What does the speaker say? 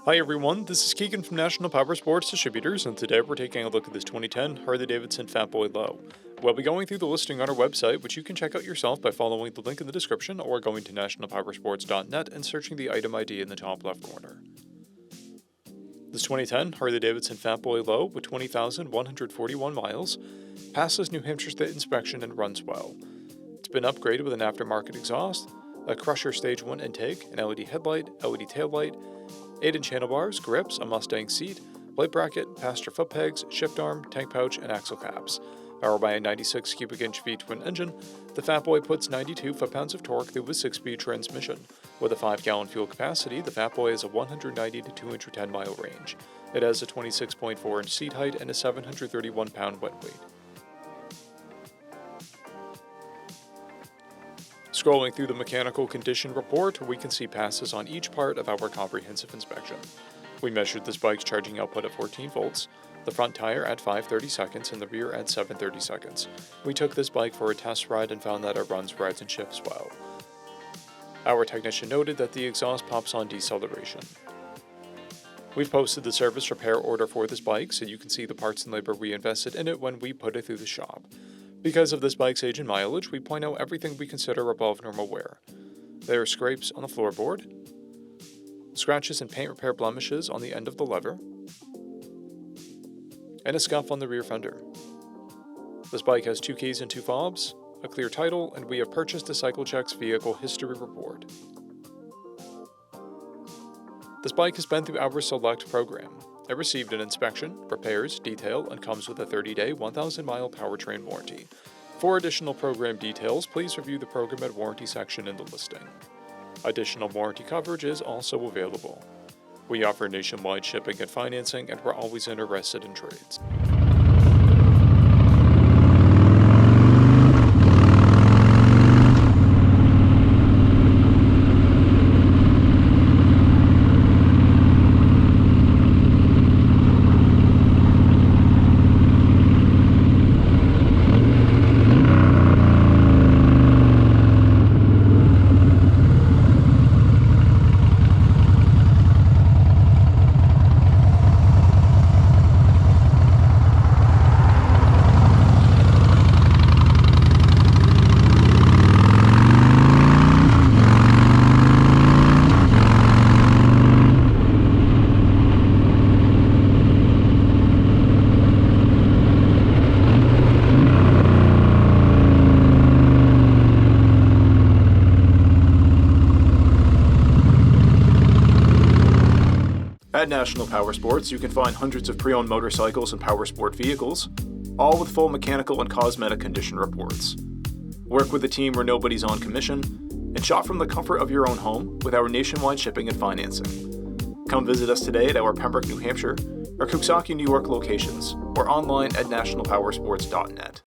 Hi everyone, this is Keegan from National Powersports Distributors, and today we're taking a look at this 2010 Harley Davidson Fatboy Low. We'll be going through the listing on our website, which you can check out yourself by following the link in the description or going to nationalpowersports.net and searching the item ID in the top left corner. This 2010 Harley Davidson Fatboy Low with 20,141 miles passes New Hampshire State inspection and runs well. It's been upgraded with an aftermarket exhaust, a Crusher Stage 1 intake, an LED headlight, LED taillight, 8-inch handlebars, grips, a Mustang seat, light bracket, passenger foot pegs, shift arm, tank pouch, and axle caps. Powered by a 96 cubic inch V-twin engine, the Fatboy puts 92 foot-pounds of torque through a 6-speed transmission. With a 5-gallon fuel capacity, the Fatboy has a 190 to 210 mile range. It has a 26.4 inch seat height and a 731 pound wet weight. Scrolling through the mechanical condition report, we can see passes on each part of our comprehensive inspection. We measured this bike's charging output at 14 volts, the front tire at 5/30 seconds and the rear at 7/30 seconds. We took this bike for a test ride and found that it runs, rides, and shifts well. Our technician noted that the exhaust pops on deceleration. We've posted the service repair order for this bike so you can see the parts and labor we invested in it when we put it through the shop. Because of this bike's age and mileage, we point out everything we consider above normal wear. There are scrapes on the floorboard, scratches and paint repair blemishes on the end of the lever, and a scuff on the rear fender. This bike has 2 keys and 2 fobs, a clear title, and we have purchased a CycleCheck's vehicle history report. This bike has been through our Select program. It received an inspection, repairs, detail, and comes with a 30-day, 1,000-mile powertrain warranty. For additional program details, please review the Program and Warranty section in the listing. Additional warranty coverage is also available. We offer nationwide shipping and financing, and we're always interested in trades. At National Powersports, you can find hundreds of pre-owned motorcycles and powersport vehicles, all with full mechanical and cosmetic condition reports. Work with a team where nobody's on commission, and shop from the comfort of your own home with our nationwide shipping and financing. Come visit us today at our Pembroke, New Hampshire, or Coxsackie, New York locations, or online at nationalpowersports.net.